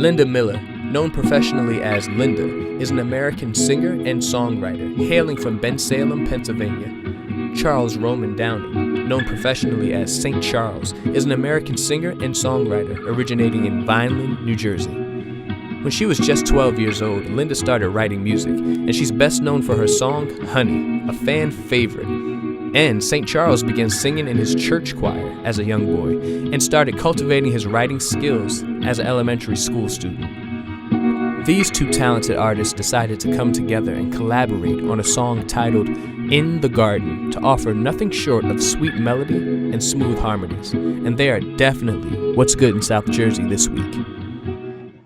Lynda Miller, known professionally as Lynda, is an American singer and songwriter hailing from Bensalem, Pennsylvania. Charles Roman Downing, known professionally as St. Charles, is an American singer and songwriter originating in Vineland, New Jersey. When she was just 12 years old, Lynda started writing music, and she's best known for her song, Honey, a fan favorite. And St. Charles began singing in his church choir as a young boy and started cultivating his writing skills as an elementary school student. These two talented artists decided to come together and collaborate on a song titled In the Garden to offer nothing short of sweet melody and smooth harmonies. And they are definitely what's good in South Jersey this week.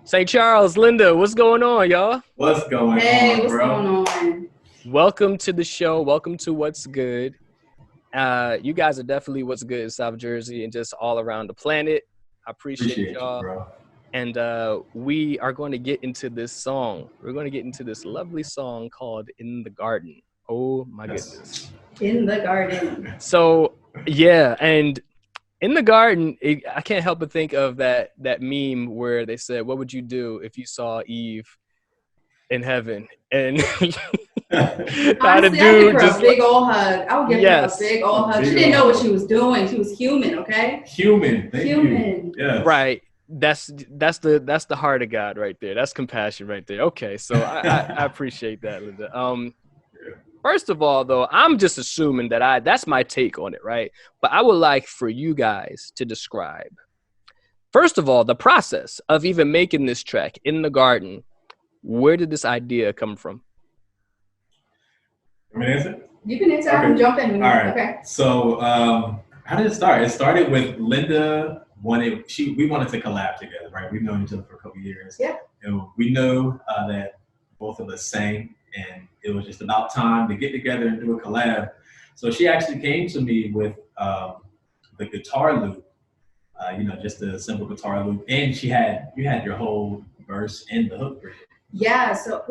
St. Charles, Lynda, what's going on, y'all? What's going on, what's going on? Welcome to the show. Welcome to What's Good. You guys are definitely what's good in South Jersey and just all around the planet. I appreciate y'all. You, bro. And we are going to get into this song. We're going to get into this lovely song called In the Garden. Oh, my goodness. In the Garden. So, yeah, and In the Garden, I can't help but think of that meme where they said, what would you do if you saw Eve in heaven? And honestly, I'd give her a big old hug. I would give her a big old hug. She didn't know what she was doing. She was human, okay? Human. Thank you. Yeah. Right. That's the heart of God right there. That's compassion right there. Okay, so I appreciate that, Lynda. First of all, though, I'm just assuming that's my take on it, right? But I would like for you guys to describe, first of all, the process of even making this track, In the Garden. Where did this idea come from? You can answer? You can answer. Okay. I can jump in. All right. Okay. So how did it start? It started with Lynda we wanted to collab together, right? We've known each other for a couple of years. Yeah. And we knew that both of us sang, and it was just about time to get together and do a collab. So she actually came to me with the guitar loop, just a simple guitar loop, and you had your whole verse and the hook for it. Yeah. So,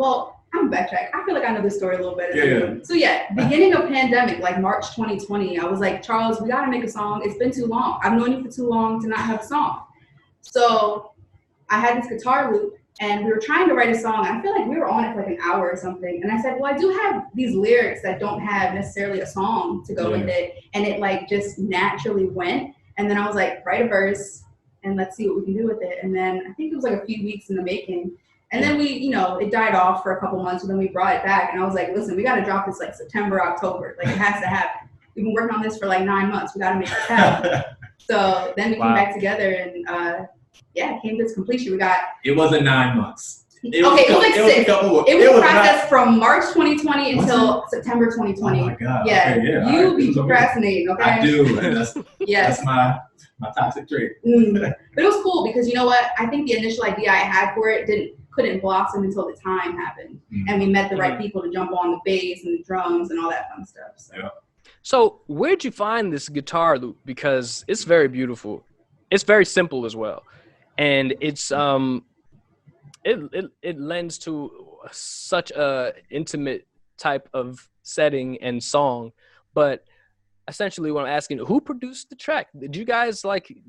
I'm backtrack. I feel like I know this story a little better. Yeah. So beginning of pandemic, like March 2020, I was like, Charles, we got to make a song. It's been too long. I've known you for too long to not have a song. So I had this guitar loop and we were trying to write a song. I feel like we were on it for like an hour or something. And I said, well, I do have these lyrics that don't have necessarily a song to go with it. And it like just naturally went. And then I was like, write a verse and let's see what we can do with it. And then I think it was like a few weeks in the making. And then it died off for a couple months, and then we brought it back. And I was like, listen, we got to drop this like September, October. Like, it has to happen. We've been working on this for like 9 months. We got to make it happen. So then we came back together and, it came to its completion. It wasn't 9 months. It was like 6. It was processed from March 2020 until September 2020. Oh, my God. Yeah. Okay, yeah. You be procrastinating, okay? I do. And that's my toxic trait. But it was cool because you know what? I think the initial idea I had for it couldn't blossom until the time happened. And we met the right people to jump on the bass and the drums and all that fun stuff. So where'd you find this guitar loop? Because it's very beautiful. It's very simple as well. And it's it lends to such a intimate type of setting and song. But essentially what I'm asking, who produced the track? Did you guys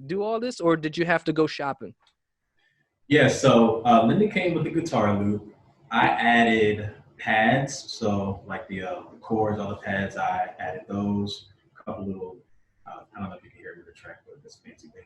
do all this, or did you have to go shopping? Yeah, so Lynda came with the guitar loop. I added pads, so like the chords, all the pads, I added those. A couple little, I don't know if you can hear me the track, but this fancy thing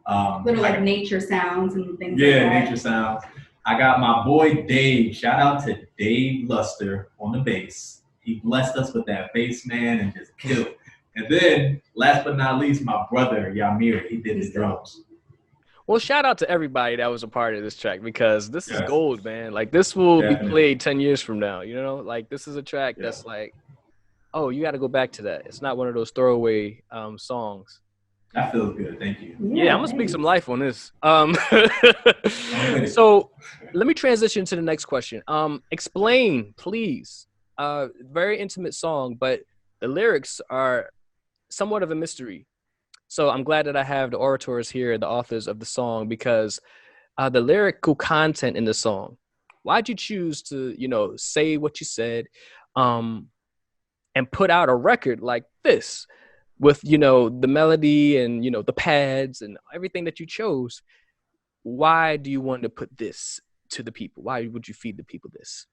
there. Little like nature sounds and things like that. Yeah, nature sounds. I got my boy Dave. Shout out to Dave Luster on the bass. He blessed us with that bass, man, and just killed. And then, last but not least, my brother Yamir. He did the drums. Well, shout out to everybody that was a part of this track, because this is gold, man. Like, this will be played 10 years from now, Like, this is a track that's like, oh, you got to go back to that. It's not one of those throwaway songs. That feels good. Thank you. Yeah, I'm going to speak some life on this. So let me transition to the next question. Explain, please. Very intimate song, but the lyrics are somewhat of a mystery. So I'm glad that I have the orators here, the authors of the song, because the lyrical content in the song, why'd you choose to, say what you said and put out a record like this with, the melody and, the pads and everything that you chose? why do you want to put this to the people? Why would you feed the people this?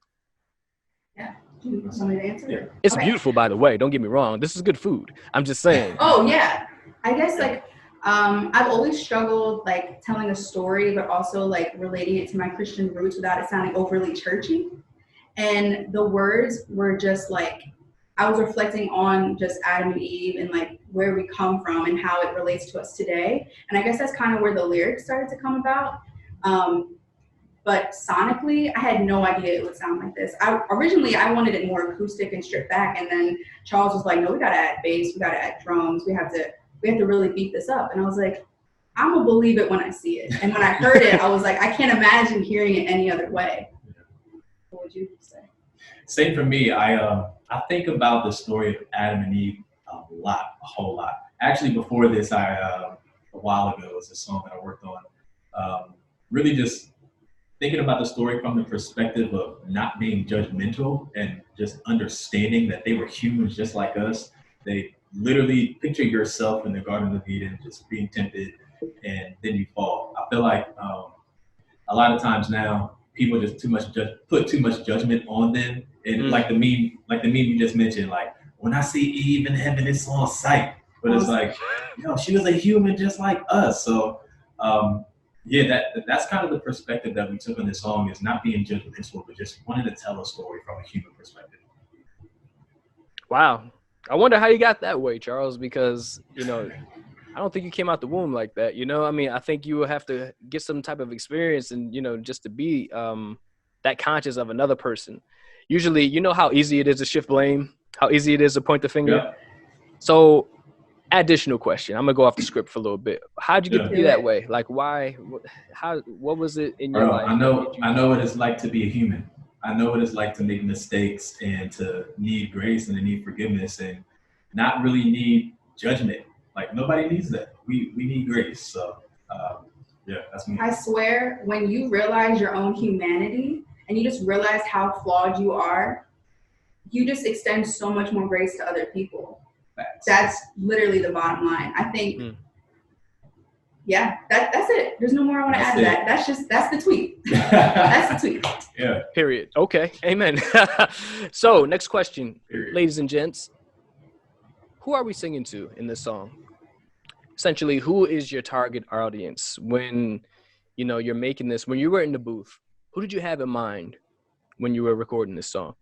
Yeah. Do you want somebody to answer? Yeah. It's Okay. beautiful, by the way. Don't get me wrong. This is good food. I'm just saying. Oh yeah. I guess like I've always struggled like telling a story, but also like relating it to my Christian roots without it sounding overly churchy. And the words were just like I was reflecting on just Adam and Eve and like where we come from and how it relates to us today. And I guess that's kind of where the lyrics started to come about. But sonically, I had no idea it would sound like this. Originally I wanted it more acoustic and stripped back, and then Charles was like, "No, we gotta add bass, we gotta add drums, we have to really beat this up." And I was like, "I'm gonna believe it when I see it." And when I heard it, I was like, "I can't imagine hearing it any other way." What would you say? Same for me. I think about the story of Adam and Eve a whole lot. Actually, before this, a while ago, it was a song that I worked on. Really just thinking about the story from the perspective of not being judgmental and just understanding that they were humans just like us. They literally picture yourself in the Garden of Eden, just being tempted, and then you fall. I feel like a lot of times now people just put too much judgment on them, and like the meme you just mentioned, like when I see Eve in heaven, it's on sight. But it's like, she was a human just like us. So. That's kind of the perspective that we took on this song, is not being judgmental, but just wanting to tell a story from a human perspective. Wow. I wonder how you got that way, Charles, because, I don't think you came out the womb like that. I mean, I think you will have to get some type of experience and, just to be that conscious of another person. Usually, how easy it is to shift blame, how easy it is to point the finger. Yeah. So, additional question. I'm gonna go off the script for a little bit. How'd you get to be that way? Like, why? What was it in your life? I know what it's like to be a human. I know what it's like to make mistakes and to need grace and to need forgiveness and not really need judgment. Like, nobody needs that. We need grace. So that's me. I swear, when you realize your own humanity and you just realize how flawed you are, you just extend so much more grace to other people. That's literally the bottom line. I think, that's it. There's no more I want to add to that. That's the tweet. That's the tweet. Yeah. Period. Okay. Amen. So, next question, ladies and gents. Who are we singing to in this song? Essentially, who is your target audience when, you're making this? When you were in the booth, who did you have in mind when you were recording this song?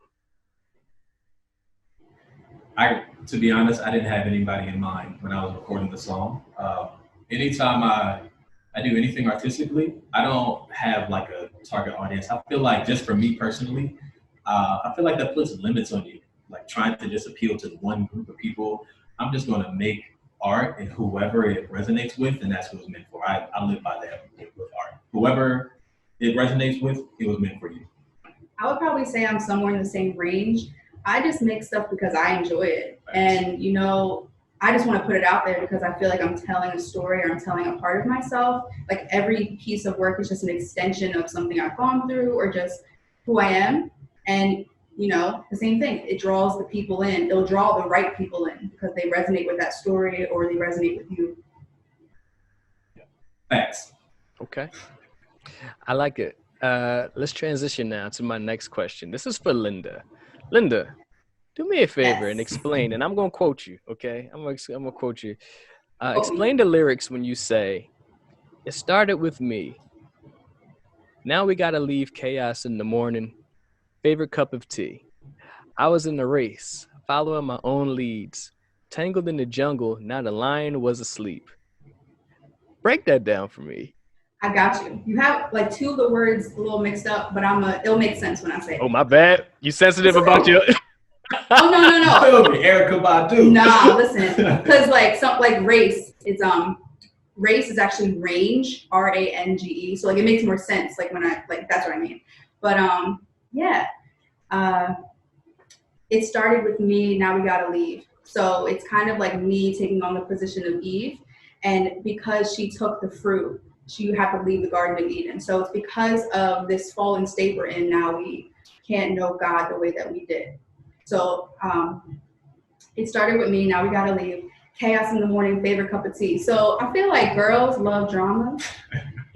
To be honest, I didn't have anybody in mind when I was recording the song. Anytime I do anything artistically, I don't have like a target audience. I feel like, just for me personally, I feel like that puts limits on you. Like, trying to just appeal to one group of people. I'm just going to make art, and whoever it resonates with, and that's who it's meant for. I live by that with art. Whoever it resonates with, it was meant for you. I would probably say I'm somewhere in the same range. I just make stuff because I enjoy it. And, I just want to put it out there because I feel like I'm telling a story or I'm telling a part of myself. Like, every piece of work is just an extension of something I've gone through or just who I am. And, the same thing. It draws the people in. It'll draw the right people in because they resonate with that story or they resonate with you. Thanks. Okay. I like it. Let's transition now to my next question. This is for Lynda. Lynda, do me a favor and explain, and I'm going to quote you, okay? I'm going to quote you. Explain the lyrics when you say, "It started with me. Now we got to leave chaos in the morning. Favorite cup of tea. I was in the race, following my own leads. Tangled in the jungle, now the lion was asleep." Break that down for me. I got you. You have like two of the words a little mixed up, but it'll make sense when I say it. Oh, my bad. You sensitive about your... Oh, no. Erica Badu. Nah, listen. Because like race, it's race is actually range, R-A-N-G-E. So like it makes more sense like when I that's what I mean. But it started with me, now we gotta leave. So it's kind of like me taking on the position of Eve, and because she took the fruit, you have to leave the Garden of Eden. So it's because of this fallen state we're in now, we can't know God the way that we did. So it started with me, now we gotta leave. Chaos in the morning, favorite cup of tea. So I feel like girls love drama.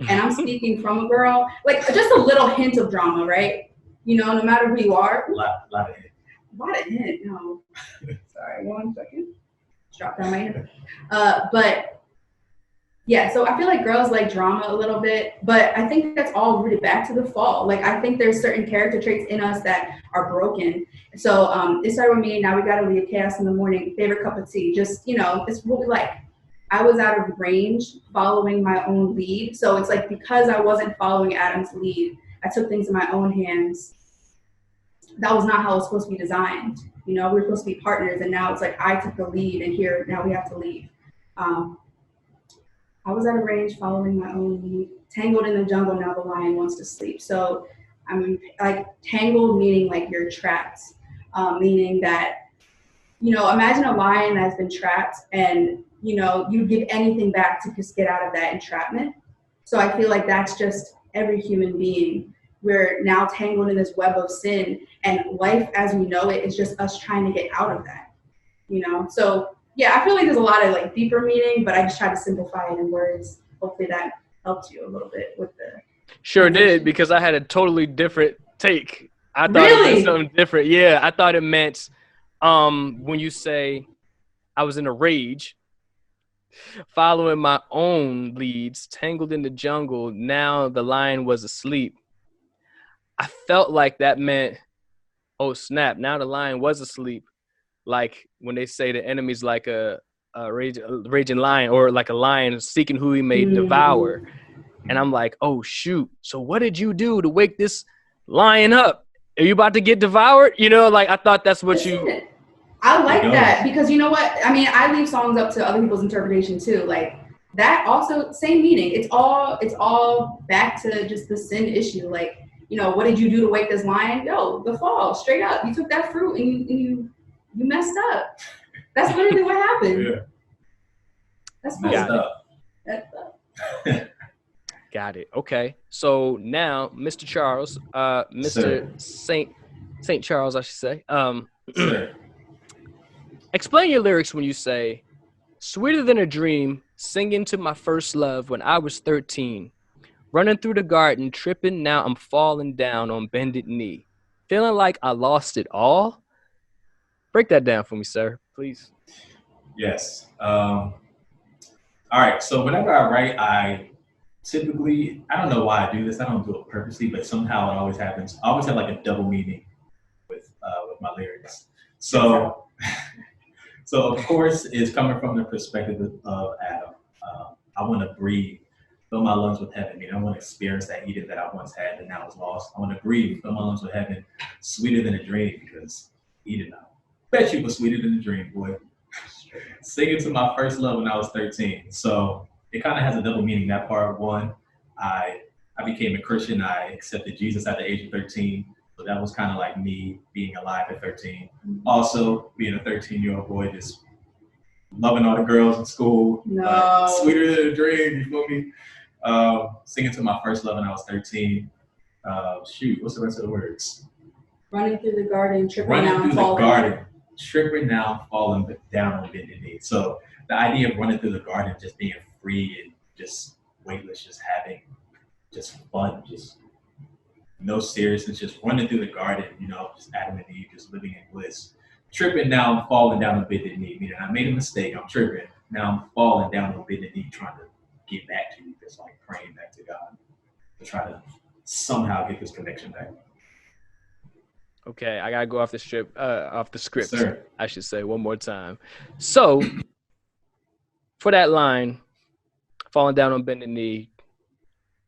and I'm speaking from a girl, like just a little hint of drama, right? You know, no matter who you are. Lot of hint. What a hint, no. Sorry, 1 second. Drop down my hand. But yeah, so I feel like girls like drama a little bit, but I think that's all rooted back to the fall. Like I think there's certain character traits in us that are broken. So it started with me. Now we gotta leave. Chaos in the morning. Favorite cup of tea. Just it's what we like. I was out of range following my own lead. So it's like because I wasn't following Adam's lead, I took things in my own hands. That was not how it was supposed to be designed. You know, we were supposed to be partners, and now it's like I took the lead, and here now we have to leave. I was out of range following my own lead. Tangled in the jungle, now the lion wants to sleep. So I'm like tangled, meaning like you're trapped, meaning that, imagine a lion that's been trapped and, you'd give anything back to just get out of that entrapment. So I feel like that's just every human being. We're now tangled in this web of sin, and life as we know it is just us trying to get out of that, So yeah, I feel like there's a lot of like deeper meaning, but I just try to simplify it in words. Hopefully that helped you a little bit with the. Sure did, because I had a totally different take. I thought Really? it meant something different. Yeah, I thought it meant when you say I was in a rage, following my own leads, tangled in the jungle, now the lion was asleep. I felt like that meant, oh snap, now the lion was asleep. Like when they say the enemy's like a raging lion, or like a lion seeking who he may devour. And I'm like, oh shoot, so what did you do to wake this lion up? Are you about to get devoured? Like I thought that's what you. I like that, because you know what? I mean, I leave songs up to other people's interpretation too. Like that also same meaning. It's all back to just the sin issue. Like, what did you do to wake this lion? Yo, the fall, straight up. You took that fruit and you messed up. That's literally what happened. Yeah. That's messed up. That's up. Got it. Okay. So now, Mr. Charles, Mr. Saint Charles, I should say. Sir. Explain your lyrics when you say, "Sweeter than a dream, singing to my first love when I was 13. Running through the garden, tripping, now I'm falling down on bended knee. Feeling like I lost it all." Break that down for me, sir, please. Yes. All right. So whenever I write, I don't know why I do this. I don't do it purposely, but somehow it always happens. I always have like a double meaning with my lyrics. So, so of course, it's coming from the perspective of Adam. I want to breathe, fill my lungs with heaven. I mean, I want to experience that Eden that I once had and now is lost. I want to breathe, fill my lungs with heaven, sweeter than a dream, because Eden, I bet you was sweeter than a dream, boy. Singing to my first love when I was 13. So it kind of has a double meaning. That part one, I became a Christian. I accepted Jesus at the age of 13. So that was kind of like me being alive at 13. Also, being a 13-year-old boy, just loving all the girls in school. No. Sweeter than a dream, you feel me? Singing to my first love when I was 13. What's the rest of the words? Running through the garden, tripping Running down, through falling. the garden, tripping down, falling down on bended knee. So the idea of running through the garden, just being free and just weightless, just having just fun, just no seriousness, just running through the garden, just Adam and Eve, just living in bliss. Tripping down, falling down on bended knee, meaning I made a mistake, I'm tripping. Now I'm falling down on bended knee, trying to get back to you, just like praying back to God to try to somehow get this connection back. Okay, I gotta go off the script, Sir. I should say one more time. So, for that line, falling down on bended knee,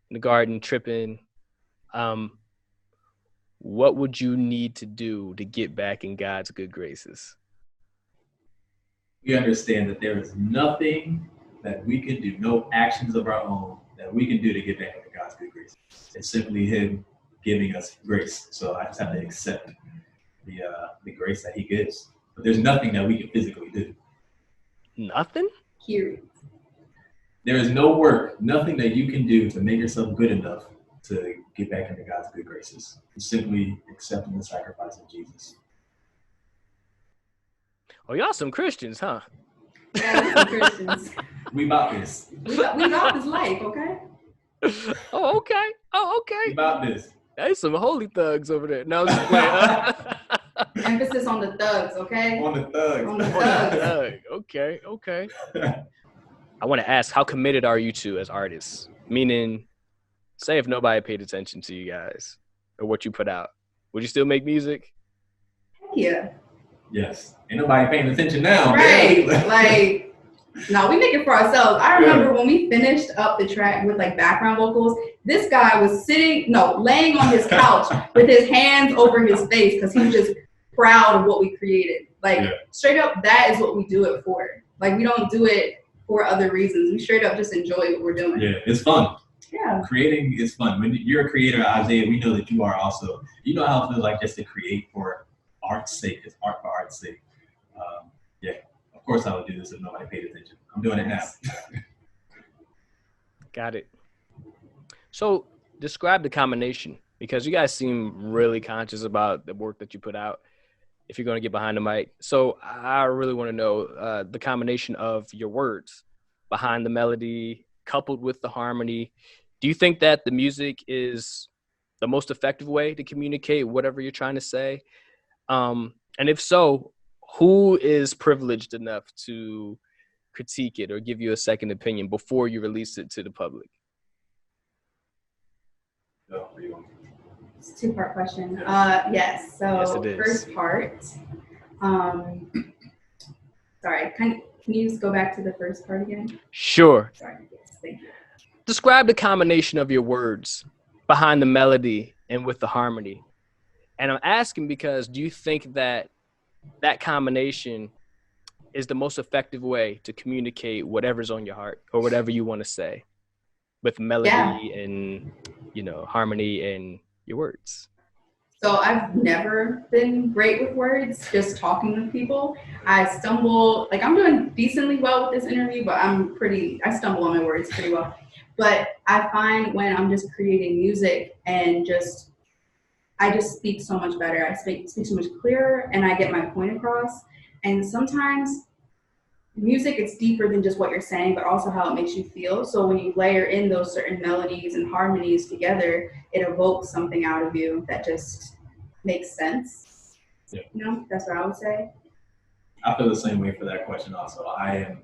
in the garden, tripping, what would you need to do to get back in God's good graces? We understand that there is nothing that we can do, no actions of our own that we can do to get back into God's good graces. It's simply Him giving us grace. So I just have to accept the grace that He gives. But there's nothing that we can physically do. Nothing? Period. There is no work, nothing that you can do to make yourself good enough to get back into God's good graces. It's simply accepting the sacrifice of Jesus. Oh, y'all some Christians, huh? Yeah, we're Christians. We about this. We got this life, okay? Oh, okay. Oh, okay. About this. There's some holy thugs over there. No, I was just playing. Emphasis on the thugs, okay? On the thugs. On the thugs. Okay, okay. I want to ask, how committed are you two as artists? Meaning, say if nobody paid attention to you guys or what you put out, would you still make music? Yeah. Yes. Ain't nobody paying attention now. Right. Man. Like, no, we make it for ourselves. I remember when we finished up the track with like background vocals, this guy was laying on his couch with his hands over his face because he was just proud of what we created. Like, straight up, that is what we do it for. Like, we don't do it for other reasons. We straight up just enjoy what we're doing. Yeah, it's fun. Yeah. Creating is fun. When you're a creator, Isaiah, we know that you are also. You know how it feels like just to create for art's sake. It's art for art's sake. Yeah, of course I would do this if nobody paid attention. I'm doing it now. Got it. So describe the combination, because you guys seem really conscious about the work that you put out if you're going to get behind the mic. So I really want to know the combination of your words behind the melody coupled with the harmony. Do you think that the music is the most effective way to communicate whatever you're trying to say? And if so, who is privileged enough to critique it or give you a second opinion before you release it to the public? It's a two-part question. Yes. So Yes, it is. First part. Sorry. Can you just go back to the first part again? Sure. Sorry. Yes. Thank you. Describe the combination of your words behind the melody and with the harmony. And I'm asking because do you think that that combination is the most effective way to communicate whatever's on your heart or whatever you want to say with melody and, harmony and your words? So I've never been great with words, just talking with people. I stumble, like I'm doing decently well with this interview, but I stumble on my words pretty well. But I find when I'm just creating music and I just speak so much better. I speak so much clearer and I get my point across. And sometimes music, it's deeper than just what you're saying, but also how it makes you feel. So when you layer in those certain melodies and harmonies together, it evokes something out of you that just makes sense. Yeah. That's what I would say. I feel the same way for that question also. I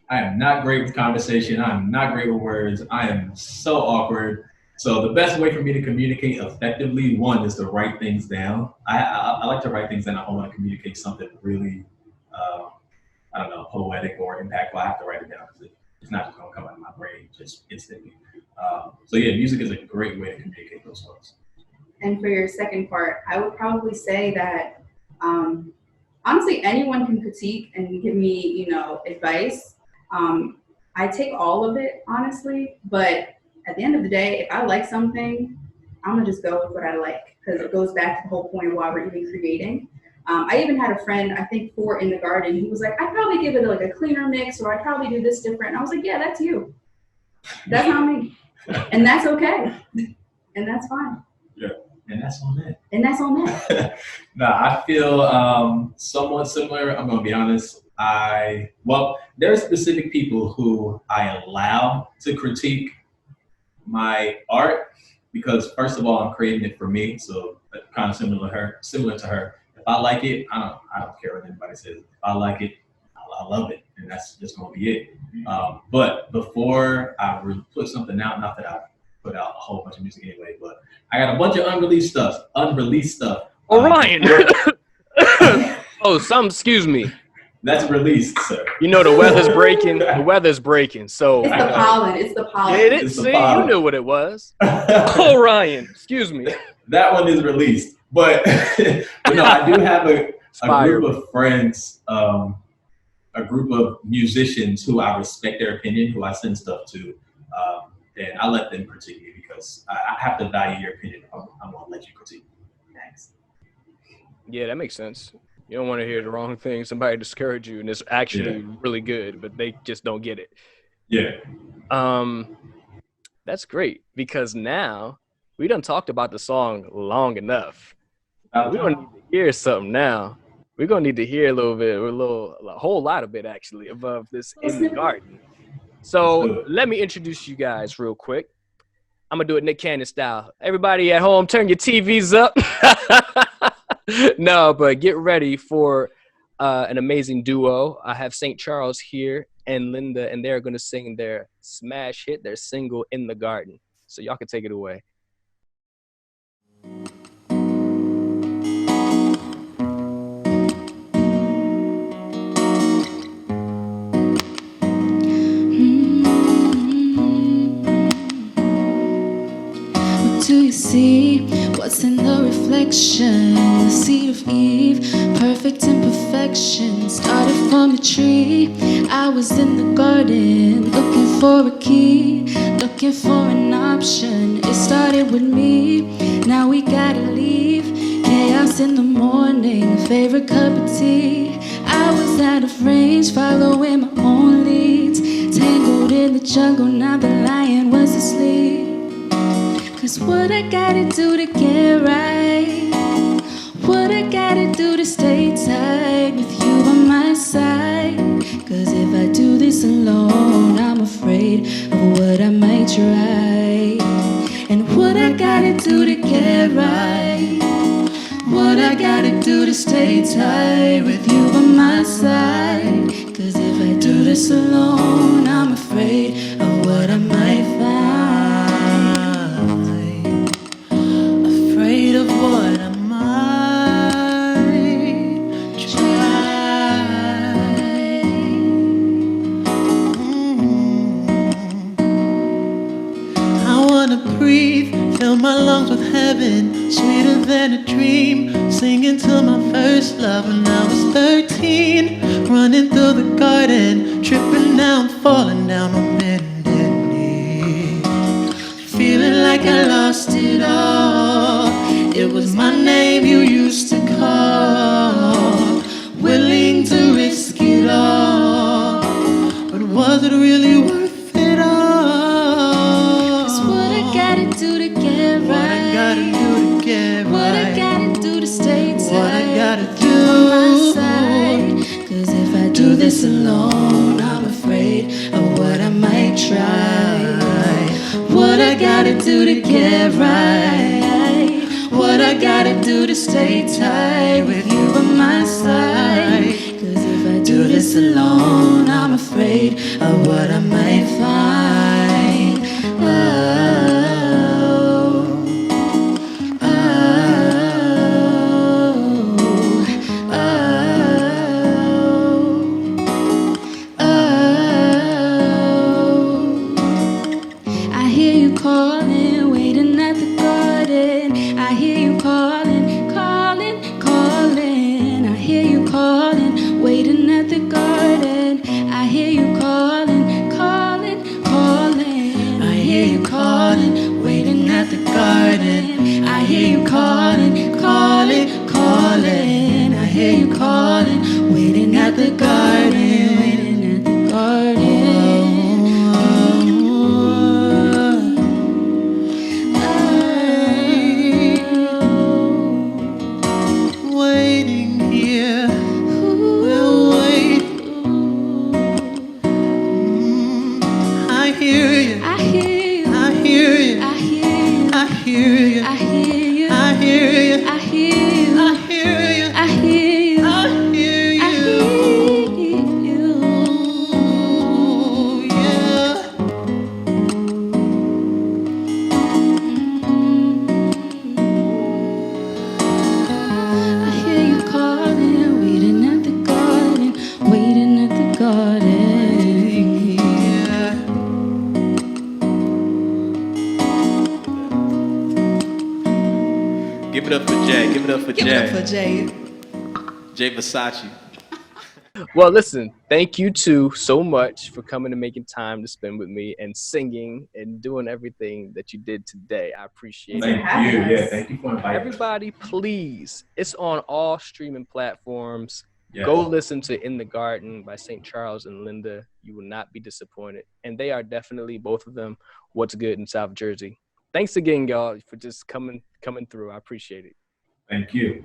am not great with conversation. I'm not great with words. I am so awkward. So the best way for me to communicate effectively, one, is to write things down. I like to write things down. I want to communicate something really, poetic or impactful. I have to write it down because it's not just going to come out of my brain just instantly. Music is a great way to communicate those thoughts. And for your second part, I would probably say that honestly, anyone can critique and give me, advice. I take all of it, honestly, but at the end of the day, if I like something, I'm gonna just go with what I like because it goes back to the whole point of why we're even creating. I even had a friend, I think for In the Garden, he was like, I'd probably give it like a cleaner mix or I'd probably do this different. And I was like, yeah, that's you. That's not me. And that's okay. And that's fine. Yeah. And that's on that. And that's on that. I feel somewhat similar. I'm going to be honest. There are specific people who I allow to critique my art because, first of all, I'm creating it for me. So kind of similar to her. If I like it, I don't care what anybody says. If I like it, I love it. And that's just going to be it. But before I put something out, not that I put out a whole bunch of music anyway, but I got a bunch of unreleased stuff. Orion. Excuse me. That's released, sir. The weather's breaking. The weather's breaking. So it's the pollen. It's the pollen. Yeah, you knew what it was. Orion. Excuse me. That one is released, but no, I do have a group of friends, a group of musicians who I respect their opinion, who I send stuff to. And I let them critique me because I have to value your opinion. I'm going to let you critique me. Thanks. Yeah, that makes sense. You don't want to hear the wrong thing. Somebody discourage you, and it's actually really good, but they just don't get it. Yeah. That's great because now we done talked about the song long enough. We don't need to hear something now. We're going to need to hear a little bit, a whole lot of it actually, above this In the Garden. So let me introduce you guys real quick. I'm gonna do it Nick Cannon style. Everybody at home, turn your TVs up. No, but get ready for an amazing duo. I have St. Charles here and Lynda, and they're gonna sing their smash hit, their single "In the Garden." So y'all can take it away. Do you see what's in the reflection? The seed of Eve, perfect imperfection, started from the tree. I was in the garden, looking for a key, looking for an option. It started with me, now we gotta leave. Chaos in the morning, favorite cup of tea. I was out of range, following my own leads. Tangled in the jungle, now the lion was asleep. 'Cause what I gotta do to get right? What I gotta do to stay tight with you on my side? 'Cause if I do this alone, I'm afraid of what I might try. And what I gotta do to get right? What I gotta do to stay tight with you on my side? 'Cause if I do this alone, I'm afraid of what I might find. Of what I might try. I wanna breathe, fill my lungs with heaven, sweeter than a dream, singing to my first love when I was 13, running through the garden, tripping down, falling down on bended knee, feeling like I lost it all. It was my name you used to call, willing to risk it all, but was it really worth it all? 'Cause what I gotta do to get right? What I gotta do to get right? What I gotta do to stay tight? What I gotta do on my side? 'Cause if I do this alone, I'm afraid of what I might try. What I gotta do to get right? What I gotta do to stay tight with you by my side? 'Cause if I do this alone, I'm afraid of what I might find. Oh, oh, oh, oh. I hear you calling, waiting at the garden. I hear you calling, calling, calling. I hear you calling, waiting at the garden. I hear you calling, calling, calling. I hear you calling, waiting at the garden. I hear you calling, calling, calling. I hear you calling, waiting at the garden, waiting at the garden. Give it up for Jay. Give it up for Give Jay. it up for Jay. Jay Versace. Well, listen, thank you two so much for coming and making time to spend with me and singing and doing everything that you did today. I appreciate it. Thank you. Yeah, thank you for inviting us. Everybody, please, it's on all streaming platforms. Yes. Go listen to In the Garden by St. Charles and Lynda. You will not be disappointed. And they are definitely, both of them, what's good in South Jersey. Thanks again, y'all, for just coming through. I appreciate it. Thank you.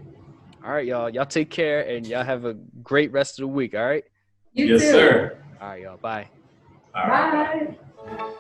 All right, y'all. Y'all take care, and y'all have a great rest of the week, all right? You Yes, too. sir. All right, y'all. Bye. All right. Bye.